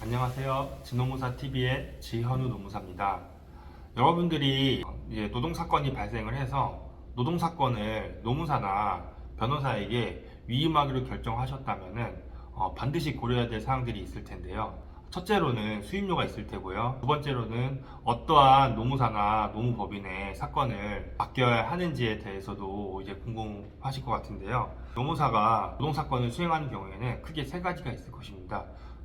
안녕하세요. 진노무사TV의 지현우 노무사입니다. 여러분들이 이제 노동사건이 발생을 해서 노동사건을 노무사나 변호사에게 위임하기로 결정하셨다면 반드시 고려해야 될 사항들이 있을 텐데요. 첫째로는 수임료가 있을 테고요. 두 번째로는 어떠한 노무사나 노무법인의 사건을 맡겨야 하는지에 대해서도 이제 궁금하실 것 같은데요. 노무사가 노동사건을 수행하는 경우에는 크게 세 가지가 있을 것입니다.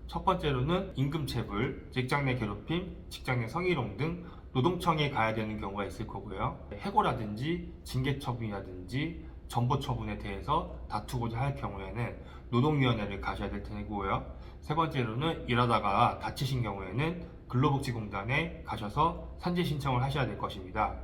첫 번째로는 임금체불, 직장 내 괴롭힘, 직장 내 성희롱 등 노동청에 가야 되는 경우가 있을 거고요. 해고라든지 징계처분이라든지 전보처분에 대해서 다투고자 할 경우에는 노동위원회를 가셔야 될 테고요. 세 번째로는 일하다가 다치신 경우에는 근로복지공단에 가셔서 산재 신청을 하셔야 될 것입니다.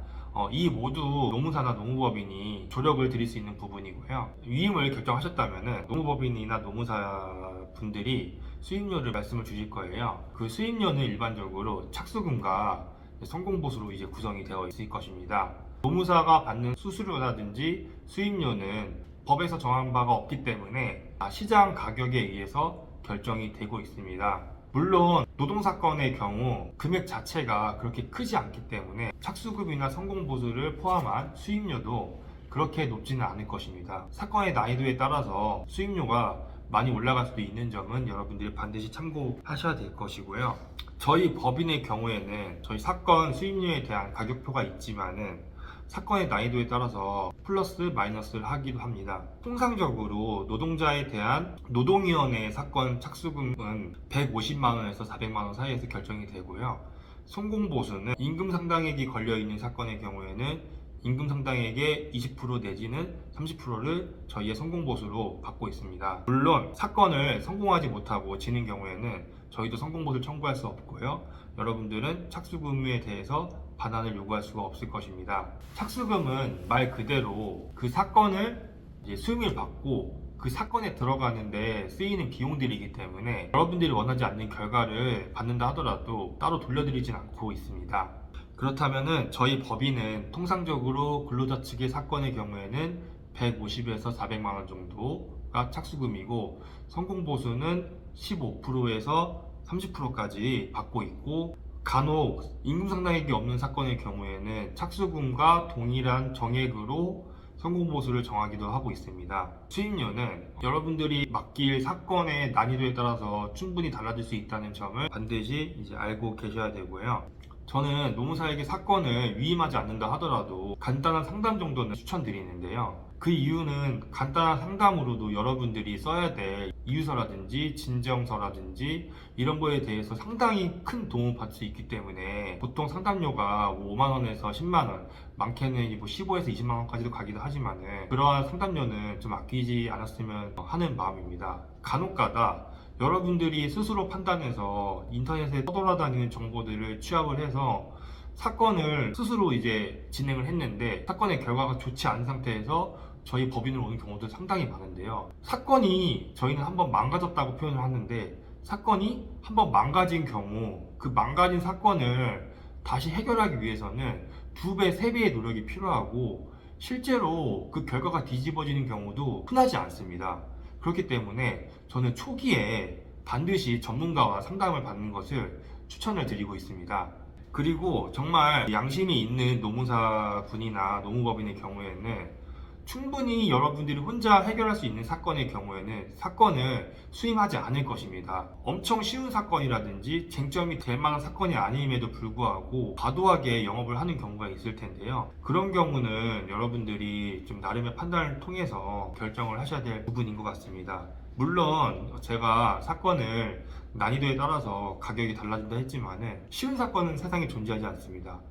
이 모두 노무사나 노무법인이 조력을 드릴 수 있는 부분이고요. 위임을 결정하셨다면 노무법인이나 노무사 분들이 수임료를 말씀을 주실 거예요. 그 수임료는 일반적으로 착수금과 성공보수로 이제 구성이 되어 있을 것입니다. 노무사가 받는 수수료라든지 수임료는 법에서 정한 바가 없기 때문에 시장 가격에 의해서 결정이 되고 있습니다. 물론 노동사건의 경우 금액 자체가 그렇게 크지 않기 때문에 착수금이나 성공보수를 포함한 수임료도 그렇게 높지는 않을 것입니다. 사건의 난이도에 따라서 수임료가 많이 올라갈 수도 있는 점은 여러분들이 반드시 참고하셔야 될 것이고요. 저희 법인의 경우에는 저희 사건 수임료에 대한 가격표가 있지만은 사건의 난이도에 따라서 플러스 마이너스를 하기도 합니다. 통상적으로 노동자에 대한 노동위원회 사건 착수금은 150만원에서 400만원 사이에서 결정이 되고요. 성공보수는 임금 상당액이 걸려있는 사건의 경우에는 임금 상당액의 20% 내지는 30%를 저희의 성공보수로 받고 있습니다. 물론 사건을 성공하지 못하고 지는 경우에는 저희도 성공보수를 청구할 수 없고요. 여러분들은 착수금에 대해서 반환을 요구할 수가 없을 것입니다. 착수금은 말 그대로 그 사건을 이제 수임을 받고 그 사건에 들어가는데 쓰이는 비용들이기 때문에 여러분들이 원하지 않는 결과를 받는다 하더라도 따로 돌려드리진 않고 있습니다. 그렇다면은 저희 법인은 통상적으로 근로자 측의 사건의 경우에는 150에서 400만원 정도가 착수금이고 성공보수는 15%에서 30%까지 받고 있고, 간혹 임금 상당액이 없는 사건의 경우에는 착수금과 동일한 정액으로 성공보수를 정하기도 하고 있습니다. 수임료는 여러분들이 맡길 사건의 난이도에 따라서 충분히 달라질 수 있다는 점을 반드시 이제 알고 계셔야 되고요. 저는 노무사에게 사건을 위임하지 않는다 하더라도 간단한 상담 정도는 추천드리는데요. 그 이유는 간단한 상담으로도 여러분들이 써야 될 이유서라든지 진정서라든지 이런 거에 대해서 상당히 큰 도움을 받을 수 있기 때문에 보통 상담료가 5만원에서 10만원, 많게는 15에서 20만원까지도 가기도 하지만은 그러한 상담료는 좀 아끼지 않았으면 하는 마음입니다. 간혹가다 여러분들이 스스로 판단해서 인터넷에 떠돌아다니는 정보들을 취합을 해서 사건을 스스로 이제 진행을 했는데 사건의 결과가 좋지 않은 상태에서 저희 법인으로 오는 경우도 상당히 많은데요. 사건이 저희는 한번 망가졌다고 표현을 하는데 사건이 한번 망가진 경우 그 망가진 사건을 다시 해결하기 위해서는 2배, 3배의 노력이 필요하고 실제로 그 결과가 뒤집어지는 경우도 흔하지 않습니다. 그렇기 때문에 저는 초기에 반드시 전문가와 상담을 받는 것을 추천을 드리고 있습니다. 그리고 정말 양심이 있는 노무사 분이나 노무법인의 경우에는 충분히 여러분들이 혼자 해결할 수 있는 사건의 경우에는 사건을 수임하지 않을 것입니다. 엄청 쉬운 사건이라든지 쟁점이 될 만한 사건이 아님에도 불구하고 과도하게 영업을 하는 경우가 있을 텐데요. 그런 경우는 여러분들이 좀 나름의 판단을 통해서 결정을 하셔야 될 부분인 것 같습니다. 물론 제가 사건을 난이도에 따라서 가격이 달라진다 했지만은 쉬운 사건은 세상에 존재하지 않습니다.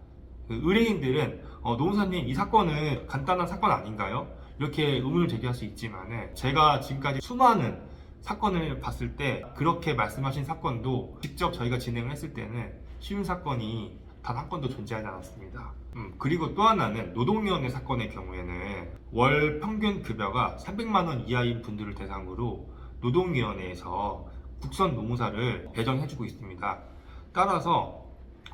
의뢰인들은 노무사님 이 사건은 간단한 사건 아닌가요? 이렇게 의문을 제기할 수 있지만은 제가 지금까지 수많은 사건을 봤을 때 그렇게 말씀하신 사건도 직접 저희가 진행을 했을 때는 쉬운 사건이 단 한 건도 존재하지 않았습니다. 그리고 또 하나는 노동위원회 사건의 경우에는 월 평균 급여가 300만원 이하인 분들을 대상으로 노동위원회에서 국선 노무사를 배정해주고 있습니다. 따라서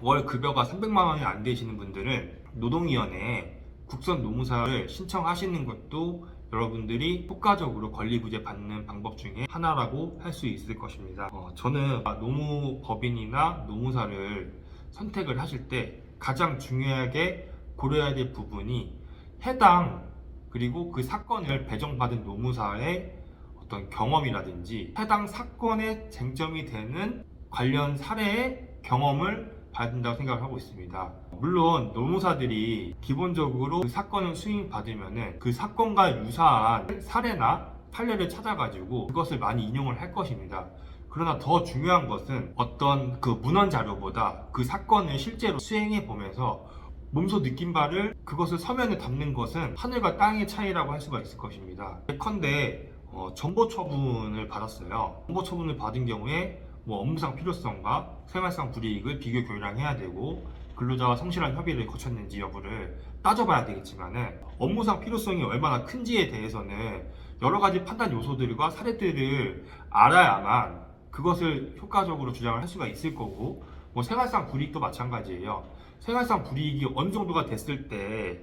월 급여가 300만원이 안 되시는 분들은 노동위원회에 국선 노무사를 신청하시는 것도 여러분들이 효과적으로 권리구제 받는 방법 중에 하나라고 할 수 있을 것입니다. 저는 노무법인이나 노무사를 선택을 하실 때 가장 중요하게 고려해야 될 부분이 해당 그리고 그 사건을 배정받은 노무사의 어떤 경험이라든지 해당 사건에 쟁점이 되는 관련 사례의 경험을 봐야 된다고 생각을 하고 있습니다. 물론 노무사들이 기본적으로 그 사건을 수임받으면 그 사건과 유사한 사례나 판례를 찾아가지고 그것을 많이 인용을 할 것입니다. 그러나 더 중요한 것은 어떤 그 문헌 자료보다 그 사건을 실제로 수행해 보면서 몸소 느낀 바를 그것을 서면에 담는 것은 하늘과 땅의 차이라고 할 수가 있을 것입니다. 예컨대 정보 처분을 받았어요. 정보 처분을 받은 경우에 업무상 필요성과 생활상 불이익을 비교 교량해야 되고 근로자와 성실한 협의를 거쳤는지 여부를 따져봐야 되겠지만은 업무상 필요성이 얼마나 큰지에 대해서는 여러 가지 판단 요소들과 사례들을 알아야만 그것을 효과적으로 주장을 할 수가 있을 거고 생활상 불이익도 마찬가지예요. 생활상 불이익이 어느 정도가 됐을 때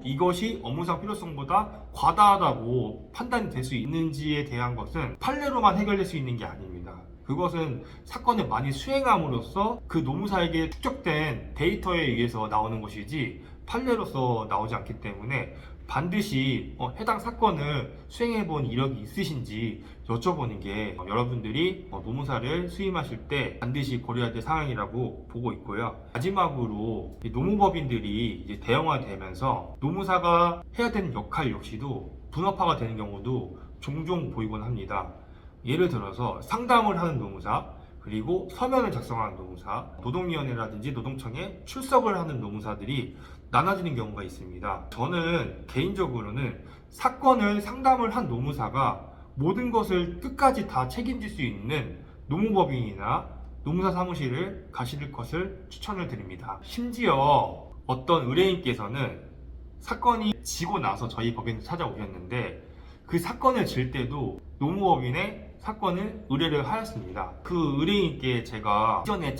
이것이 업무상 필요성보다 과다하다고 판단이 될 수 있는지에 대한 것은 판례로만 해결될 수 있는 게 아닙니다. 그것은 사건을 많이 수행함으로써 그 노무사에게 축적된 데이터에 의해서 나오는 것이지 판례로서 나오지 않기 때문에 반드시 해당 사건을 수행해본 이력이 있으신지 여쭤보는 게 여러분들이 노무사를 수임하실 때 반드시 고려해야 될 사항이라고 보고 있고요. 마지막으로 노무법인들이 이제 대형화되면서 노무사가 해야 되는 역할 역시도 분업화가 되는 경우도 종종 보이곤 합니다. 예를 들어서 상담을 하는 노무사, 그리고 서면을 작성하는 노무사, 노동위원회라든지 노동청에 출석을 하는 노무사들이 나눠지는 경우가 있습니다. 저는 개인적으로는 사건을 상담을 한 노무사가 모든 것을 끝까지 다 책임질 수 있는 노무법인이나 노무사 사무실을 가실 것을 추천을 드립니다. 심지어 어떤 의뢰인께서는 사건이 지고 나서 저희 법인을 찾아오셨는데 그 사건을 질 때도 노무법인에 사건을 의뢰를 하였습니다. 그 의뢰인께 제가 이전에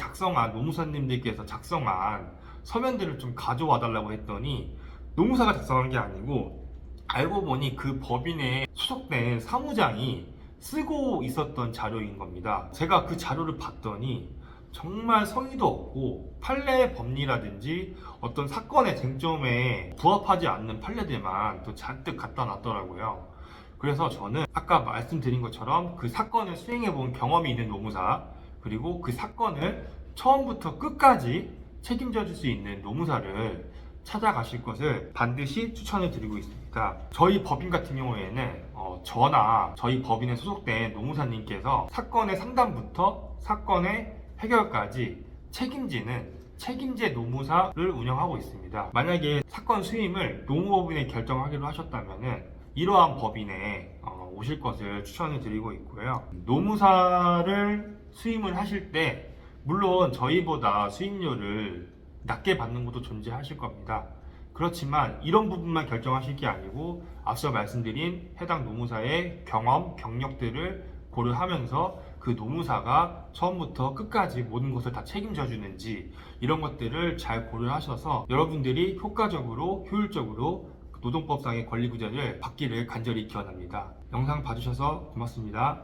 노무사님들께서 작성한 서면들을 좀 가져와 달라고 했더니 노무사가 작성한 게 아니고 알고 보니 그 법인에 소속된 사무장이 쓰고 있었던 자료인 겁니다. 제가 그 자료를 봤더니 정말 성의도 없고 판례 법리라든지 어떤 사건의 쟁점에 부합하지 않는 판례들만 또 잔뜩 갖다 놨더라고요. 그래서 저는 아까 말씀드린 것처럼 그 사건을 수행해본 경험이 있는 노무사, 그리고 그 사건을 처음부터 끝까지 책임져 줄 수 있는 노무사를 찾아가실 것을 반드시 추천을 드리고 있습니다. 저희 법인 같은 경우에는 저나 저희 법인에 소속된 노무사님께서 사건의 상담부터 사건의 해결까지 책임지는 책임제 노무사를 운영하고 있습니다. 만약에 사건 수임을 노무법인에 결정하기로 하셨다면 이러한 법인에 오실 것을 추천을 드리고 있고요. 노무사를 수임을 하실 때 물론 저희보다 수임료를 낮게 받는 것도 존재하실 겁니다. 그렇지만 이런 부분만 결정하실 게 아니고 앞서 말씀드린 해당 노무사의 경험, 경력들을 고려하면서 그 노무사가 처음부터 끝까지 모든 것을 다 책임져 주는지 이런 것들을 잘 고려하셔서 여러분들이 효과적으로 효율적으로 노동법상의 권리구제를 받기를 간절히 기원합니다. 영상 봐주셔서 고맙습니다.